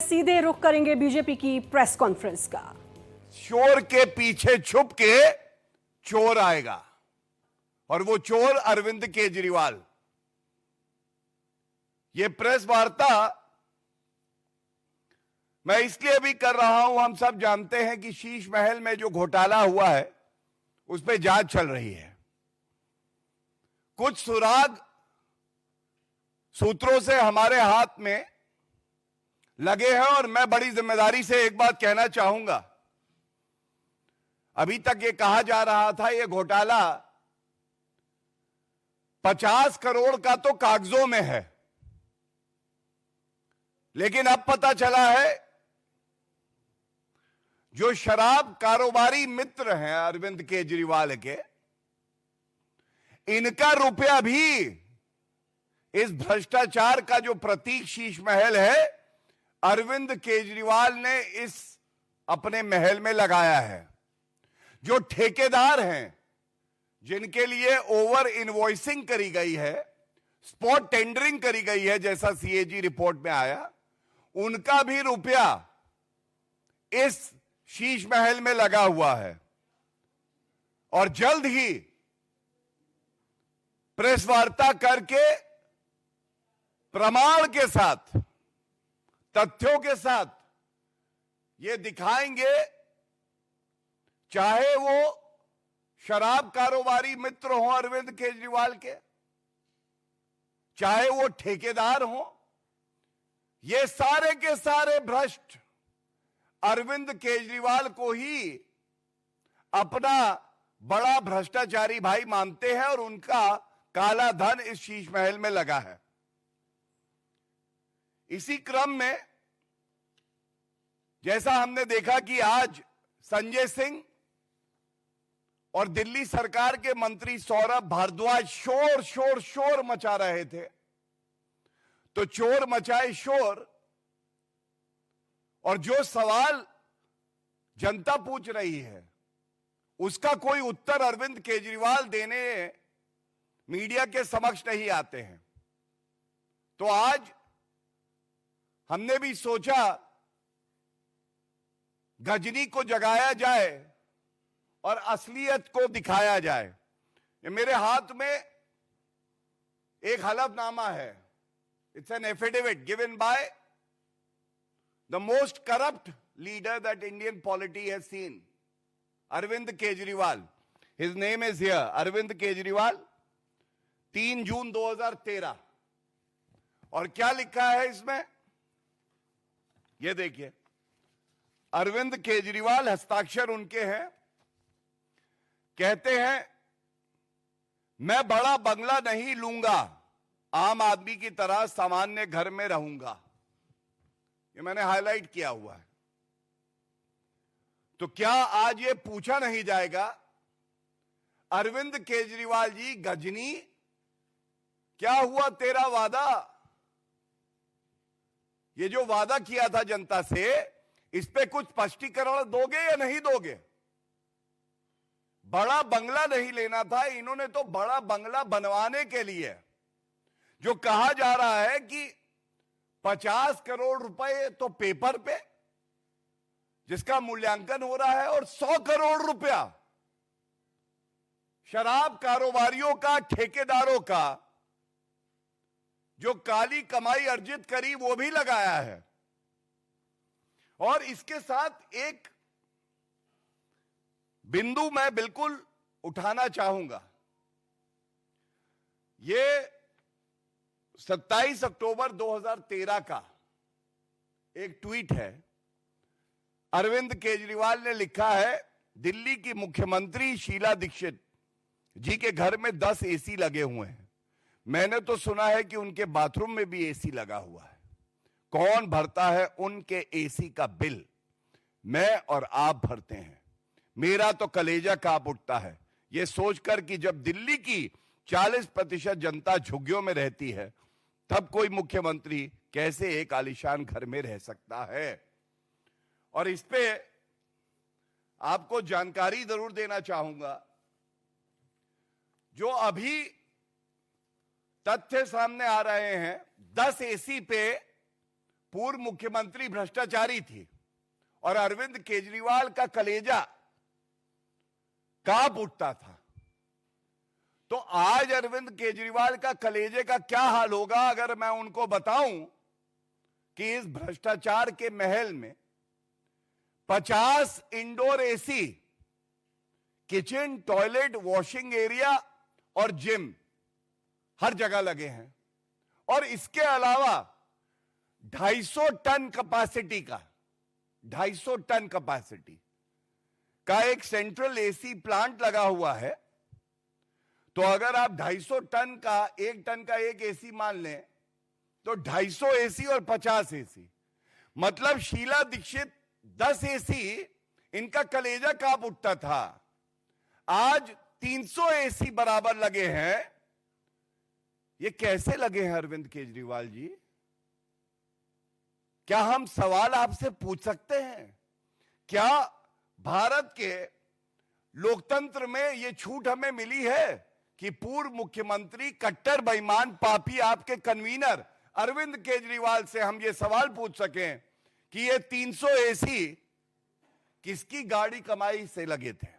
सीधे रुख करेंगे बीजेपी की प्रेस कॉन्फ्रेंस का। चोर के पीछे छुप के चोर आएगा और वो चोर अरविंद केजरीवाल। ये प्रेस वार्ता मैं इसलिए भी कर रहा हूं, हम सब जानते हैं कि शीश महल में जो घोटाला हुआ है उस पर जांच चल रही है। कुछ सुराग सूत्रों से हमारे हाथ में लगे हैं और मैं बड़ी जिम्मेदारी से एक बात कहना चाहूंगा। अभी तक ये कहा जा रहा था ये घोटाला 50 करोड़ का तो कागजों में है, लेकिन अब पता चला है जो शराब कारोबारी मित्र हैं अरविंद केजरीवाल के, इनका रुपया भी इस भ्रष्टाचार का जो प्रतीक शीश महल है, अरविंद केजरीवाल ने इस अपने महल में लगाया है। जो ठेकेदार हैं जिनके लिए ओवर इनवॉइसिंग करी गई है, स्पॉट टेंडरिंग करी गई है, जैसा सीएजी रिपोर्ट में आया, उनका भी रुपया इस शीश महल में लगा हुआ है। और जल्द ही प्रेस वार्ता करके प्रमाण के साथ, तथ्यों के साथ ये दिखाएंगे, चाहे वो शराब कारोबारी मित्र हो अरविंद केजरीवाल के, चाहे वो ठेकेदार हो, ये सारे के सारे भ्रष्ट अरविंद केजरीवाल को ही अपना बड़ा भ्रष्टाचारी भाई मानते हैं और उनका काला धन इस शीश महल में लगा है। इसी क्रम में जैसा हमने देखा कि आज संजय सिंह और दिल्ली सरकार के मंत्री सौरभ भारद्वाज शोर मचा रहे थे, तो चोर मचाए शोर, और जो सवाल जनता पूछ रही है उसका कोई उत्तर अरविंद केजरीवाल देने मीडिया के समक्ष नहीं आते हैं। तो आज हमने भी सोचा गजनी को जगाया जाए और असलियत को दिखाया जाए। ये मेरे हाथ में एक हलफनामा है। It's an affidavit given by the most corrupt leader that Indian polity has seen, Arvind Kejriwal. His name is here, Arvind Kejriwal, 3 June 2013। और क्या लिखा है इसमें, ये देखिए, अरविंद केजरीवाल, हस्ताक्षर उनके हैं। कहते हैं, मैं बड़ा बंगला नहीं लूंगा, आम आदमी की तरह सामान्य घर में रहूंगा। ये मैंने हाईलाइट किया हुआ है। तो क्या आज ये पूछा नहीं जाएगा, अरविंद केजरीवाल जी गजनी, क्या हुआ तेरा वादा? ये जो वादा किया था जनता से, इस पे कुछ स्पष्टीकरण दोगे या नहीं दोगे? बड़ा बंगला नहीं लेना था, इन्होंने तो बड़ा बंगला बनवाने के लिए, जो कहा जा रहा है कि 50 करोड़ रुपए तो पेपर पे जिसका मूल्यांकन हो रहा है, और 100 करोड़ रुपया शराब कारोबारियों का, ठेकेदारों का, जो काली कमाई अर्जित करी वो भी लगाया है। और इसके साथ एक बिंदु मैं बिल्कुल उठाना चाहूंगा। ये 27 अक्टूबर 2013 का एक ट्वीट है। अरविंद केजरीवाल ने लिखा है, दिल्ली की मुख्यमंत्री शीला दीक्षित जी के घर में 10 एसी लगे हुए हैं। मैंने तो सुना है कि उनके बाथरूम में भी एसी लगा हुआ है। कौन भरता है उनके एसी का बिल? मैं और आप भरते हैं। मेरा तो कलेजा कांप उठता है यह सोचकर कि जब दिल्ली की 40% जनता झुग्गियों में रहती है, तब कोई मुख्यमंत्री कैसे एक आलीशान घर में रह सकता है। और इस पे आपको जानकारी जरूर देना चाहूंगा। जो अभी तथ्य सामने आ रहे हैं, 10 एसी पे पूर्व मुख्यमंत्री भ्रष्टाचारी थी और अरविंद केजरीवाल का कलेजा कांप उठता था, तो आज अरविंद केजरीवाल का कलेजे का क्या हाल होगा अगर मैं उनको बताऊं कि इस भ्रष्टाचार के महल में 50 indoor AC, kitchen, toilet, washing area और जिम हर जगह लगे हैं, और इसके अलावा 250 टन कैपेसिटी का एक सेंट्रल एसी प्लांट लगा हुआ है। तो अगर आप 250 टन का, 1 टन का एक एसी मान लें तो 250 एसी और 50 एसी, मतलब शीला दीक्षित 10 एसी, इनका कलेजा कांप उठता था, आज 300 एसी बराबर लगे हैं। ये कैसे लगे हैं अरविंद केजरीवाल जी? क्या हम सवाल आपसे पूछ सकते हैं? क्या भारत के लोकतंत्र में यह छूट हमें मिली है कि पूर्व मुख्यमंत्री, कट्टर बेईमान, पापी, आपके कन्वीनर अरविंद केजरीवाल से हम ये सवाल पूछ सकें कि ये 300 एसी किसकी गाड़ी कमाई से लगे थे?